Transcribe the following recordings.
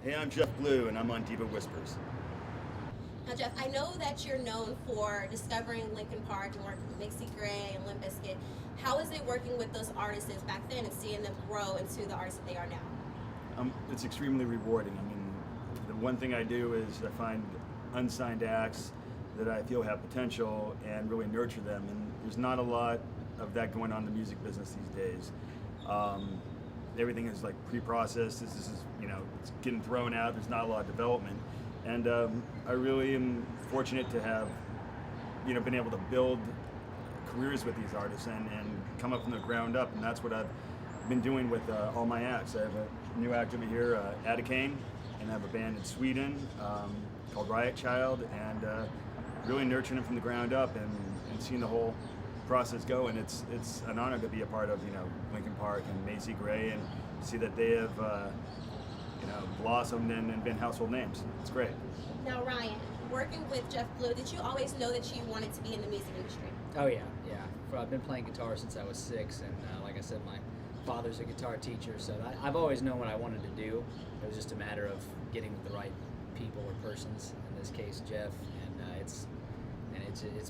Hey, I'm Jeff Blue, and I'm on Diva Whispers. Now, Jeff, I know that you're known for discovering Linkin Park and working with Mixie Gray and Limp Bizkit. How is it working with those artists back then and seeing them grow into the artists that they are now? It's extremely rewarding. I mean, the one thing I do is I find unsigned acts that I feel have potential and really nurture them. And there's not a lot of that going on in the music business these days. Everything is like pre-processed. This is, it's getting thrown out. There's not a lot of development. And I really am fortunate to have, been able to build careers with these artists and come up from the ground up. And that's what I've been doing with all my acts. I have a new act over here, Adicane, and I have a band in Sweden called Riot Child, and really nurturing them from the ground up and seeing the whole process go. And it's an honor to be a part of, Linkin Park and Macy Gray, and see that they have blossomed and been household names. It's great. Now, Ryan, working with Jeff Blue, did you always know that you wanted to be in the music industry? Oh yeah. I've been playing guitar since I was 6, and like I said, my father's a guitar teacher, so I've always known what I wanted to do. It was just a matter of getting with the right people or persons. In this case, Jeff, and it's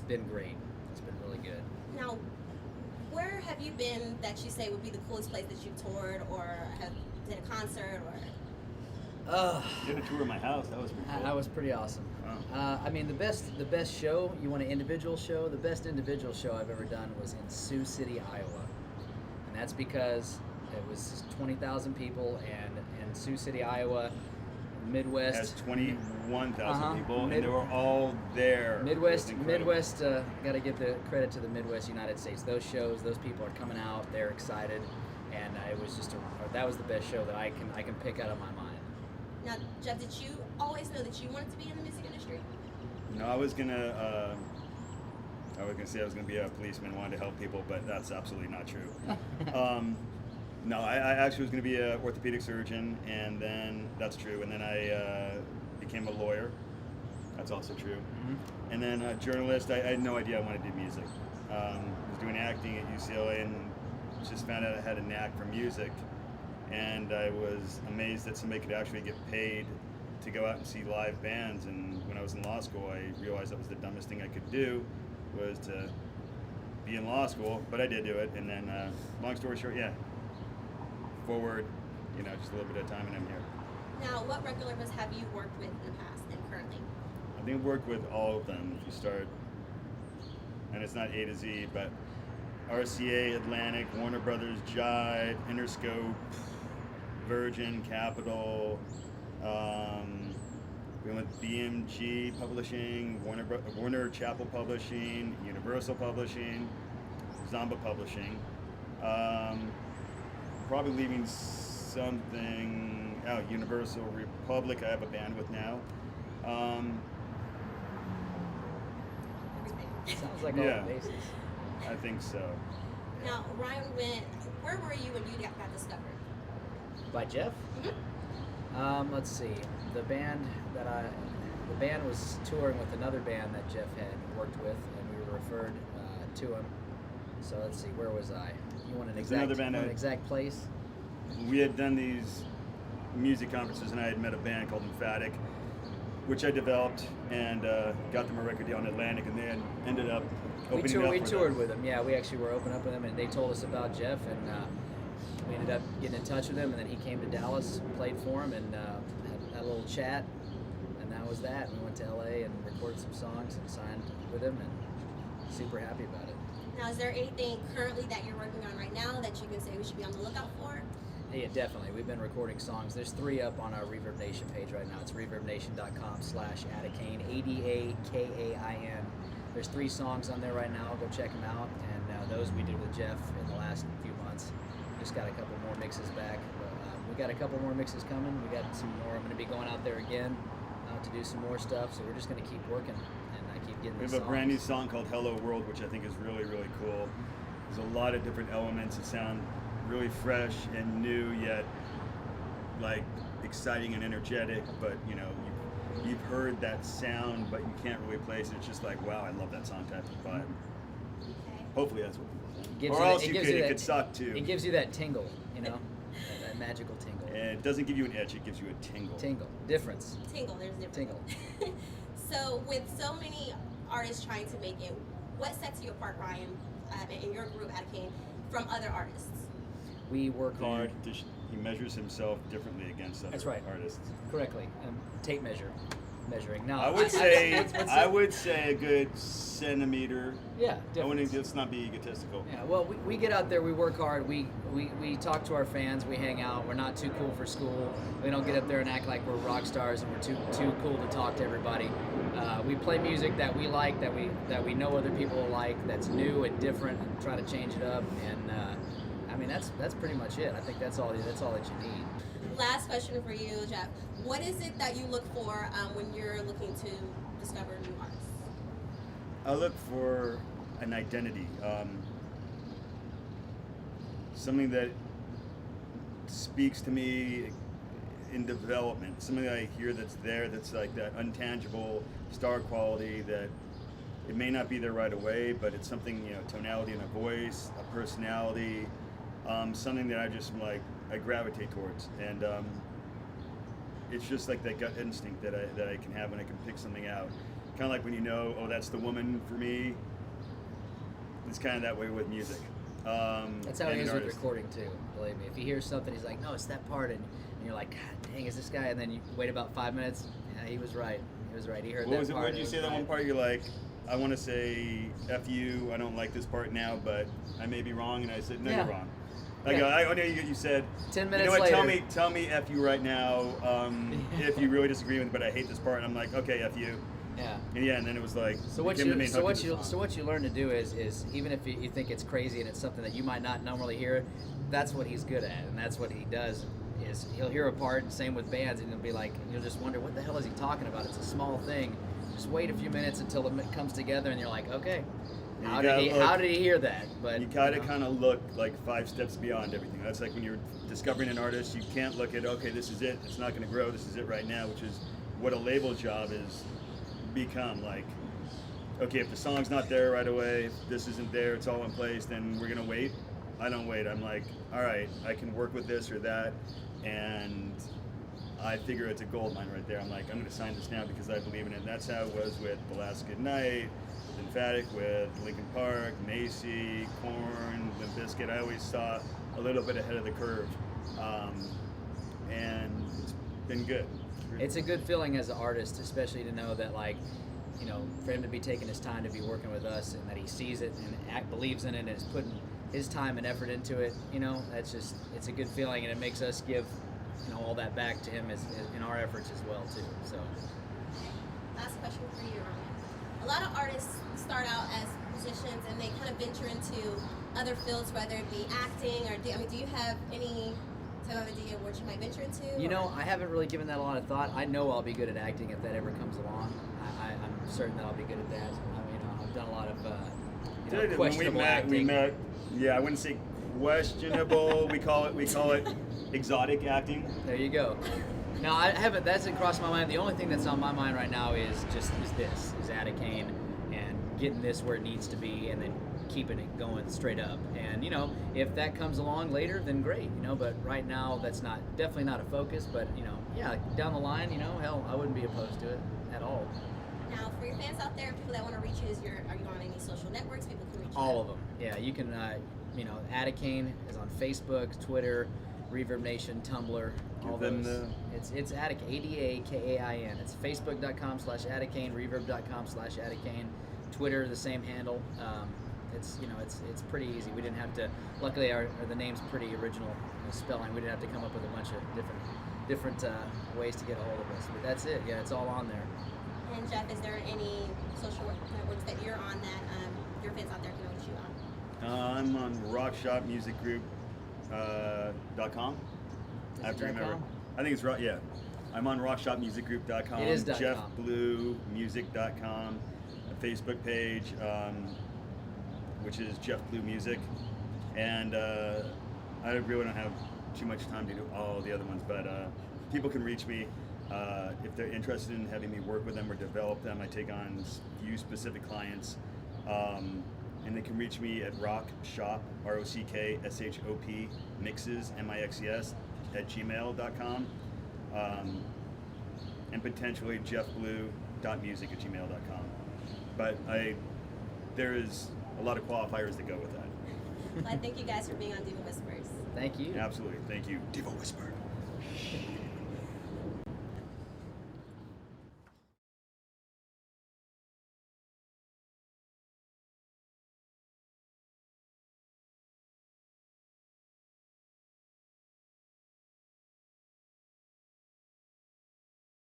been great. It's been really good. Now, where have you been that you say would be the coolest place that you've toured or have did a concert or? Did a tour of my house. That was pretty cool. That was pretty awesome. Wow. I mean, the best show. You want an individual show? The best individual show I've ever done was in Sioux City, Iowa, and that's because it was 20,000 people, and in Sioux City, Iowa, Midwest. It has 21,000 people, and Mid- they were all there. Midwest, It was incredible. got to give the credit to the Midwest United States. Those shows, those people are coming out. They're excited, and it was just that was the best show that I can pick out of my mind. Now, Jeff, did you always know that you wanted to be in the music industry? No, I was gonna say I was gonna be a policeman, wanted to help people, but that's absolutely not true. No, I actually was gonna be an orthopedic surgeon, and then that's true. And then I became a lawyer. That's also true. Mm-hmm. And then a journalist. I had no idea I wanted to do music. I was doing acting at UCLA, and just found out I had a knack for music. And I was amazed that somebody could actually get paid to go out and see live bands. And when I was in law school, I realized that was the dumbest thing I could do, was to be in law school. But I did do it. And then, long story short, forward, just a little bit of time, and I'm here. Now, what record labels have you worked with in the past and currently? I think I've worked with all of them. If you start, and it's not A to Z, but RCA, Atlantic, Warner Brothers, Jive, Interscope, Virgin, Capitol, we went with BMG Publishing, Warner Chappell Publishing, Universal Publishing, Zomba Publishing. Probably leaving something out. Universal Republic, I have a band with now. Everything. Sounds like all Yeah. the bases. I think so. Now, Ryan, where were you when you got discovered? By Jeff? Mm-hmm. Let's see. The band was touring with another band that Jeff had worked with, and we were referred to him. So let's see, where was I? You want an exact place? We had done these music conferences, and I had met a band called Emphatic, which I developed and got them a record deal in Atlantic, and they had ended up opening up. We for toured them. with them. Yeah, we actually were opening up with them, and they told us about Jeff, and we ended up getting in touch with him, and then he came to Dallas, played for him, and had a little chat, and that was that. We went to LA and recorded some songs and signed with him, and super happy about it. Now, is there anything currently that you're working on right now that you can say we should be on the lookout for? Yeah, definitely. We've been recording songs. There's 3 up on our Reverb Nation page right now. It's reverbnation.com/Adakain, ADAKAIN. There's 3 songs on there right now. Go check them out. And those we did with Jeff in the last few months. Just got a couple more mixes back. But, we got a couple more mixes coming. We got some more. I'm going to be going out there again to do some more stuff. So we're just going to keep working and keep getting We these have a songs. brand new song called Hello World, which I think is really, really cool. There's a lot of different elements that sound really fresh and new, yet like exciting and energetic, but you've heard that sound, but you can't really place it. It's just like, wow, I love that song type of vibe. Okay. Hopefully that's what people think. Gives Or you else that- it could suck too. It gives you that tingle, that That magical tingle. And it doesn't give you an itch, it gives you a tingle. Tingle. Difference. Tingle, there's a difference. Tingle. So with so many artists trying to make it, what sets you apart, Ryan, and your group at Kane, from other artists? We work hard. He measures himself differently against other That's right. artists. Correctly. Tape measuring. No, I would say I would say a good centimeter. Yeah, I wouldn't, difference. let's not be egotistical. Yeah, well, we get out there, we work hard, we talk to our fans, we hang out, we're not too cool for school, we don't get up there and act like we're rock stars and we're too cool to talk to everybody. We play music that we like, that we know other people will like, that's new and different, and try to change it up, and I mean that's pretty much it. I think that's all that you need. Last question for you, Jeff. What is it that you look for when you're looking to discover new artists? I look for an identity, something that speaks to me in development, something that I hear that's there, that's like that untangible star quality that it may not be there right away, but it's something, tonality in a voice, a personality, something that I gravitate towards, and it's just like that gut instinct that I can have when I can pick something out. Kind of like when oh, that's the woman for me. It's kind of that way with music. That's how it and is an with artist. recording too. Believe me, if you hear something, he's like, "No, it's that part," and you're like, "God dang, is this guy?" And then you wait about 5 minutes. Yeah, he was right. He was right. He heard What that was it? part. What did you say that one part? You're like, I want to say F you. I don't like this part now, but I may be wrong. And I said, no, Yeah. you're wrong. I Yeah. go, I know you said 10 you minutes know what? later. Tell me F you right now. If you really disagree with me, but I hate this part. And I'm like, okay, F you. Yeah. And yeah, and then it was like, So what became the main hook of the you song. learn to do is even if you think it's crazy and it's something that you might not normally hear, that's what he's good at, and that's what he does. Is he'll hear a part, same with bands, and he'll be like, you'll just wonder what the hell is he talking about? It's a small thing. Just wait a few minutes until it comes together, and you're like, okay, how did he hear that? But You gotta kind of look like 5 steps beyond everything. That's like when you're discovering an artist, you can't look at, okay, this is it. It's not gonna grow. This is it right now, which is what a label job is become. Like, okay, if the song's not there right away, if this isn't there, it's all in place, then we're gonna wait. I don't wait. I'm like, all right, I can work with this or that, and I figure it's a gold mine right there. I'm like, I'm gonna sign this now because I believe in it. And that's how it was with The Last Good Night, with Emphatic, with Linkin Park, Macy, Korn, Limp Bizkit. I always saw a little bit ahead of the curve, and it's been good. it's a good feeling as an artist, especially to know that, like, for him to be taking his time to be working with us, and that he sees it and believes in it and is putting his time and effort into it. It's a good feeling, and it makes us give all that back to him as in our efforts as well too. So Last question for you, Ryan. A lot of artists start out as musicians and they kind of venture into other fields, whether it be acting or do you have any type of idea of what you might venture into? I haven't really given that a lot of thought. I know I'll be good at acting if that ever comes along. I'm certain that I'll be good at that. I've done a lot of questionable acting. We met. Yeah, I wouldn't say questionable. we call it exotic acting. There you go. No, I haven't. That hasn't crossed my mind. The only thing that's on my mind right now is Atticane and getting this where it needs to be, and then keeping it going straight up. And if that comes along later, then great. But right now, that's definitely not a focus. But yeah, down the line, hell, I wouldn't be opposed to it at all. Now, for your fans out there, people that want to reach you, are you on any social networks? People can reach you. All of them. Yeah, you can. Atticane is on Facebook, Twitter, Reverb Nation, Tumblr, all Give them those. It's Atticane, Adakain. It's facebook.com/Atticane, reverb.com/Atticane, Twitter the same handle. It's pretty easy. We didn't have to. Luckily, the name's pretty original spelling. We didn't have to come up with a bunch of different ways to get a hold of us. But that's it. Yeah, it's all on there. And Jeff, is there any social networks that you're on that your fans out there can reach you on? I'm on rockshopmusicgroup.com. I have to remember. .com? I think it's right. Yeah, I'm on rockshopmusicgroup.com. It is .com. JeffBlueMusic.com. A Facebook page, which is Jeff Blue Music, and I really don't have too much time to do all the other ones, but people can reach me. If they're interested in having me work with them or develop them, I take on few specific clients, and they can reach me at Rockshop, ROCKSHOP, Mixes, MIXES, jeffblue@gmail.com, and potentially jeffblue.music@gmail.com. But there is a lot of qualifiers that go with that. Well, I thank you guys for being on Diva Whispers. Thank you. Absolutely. Thank you. Diva Whisper.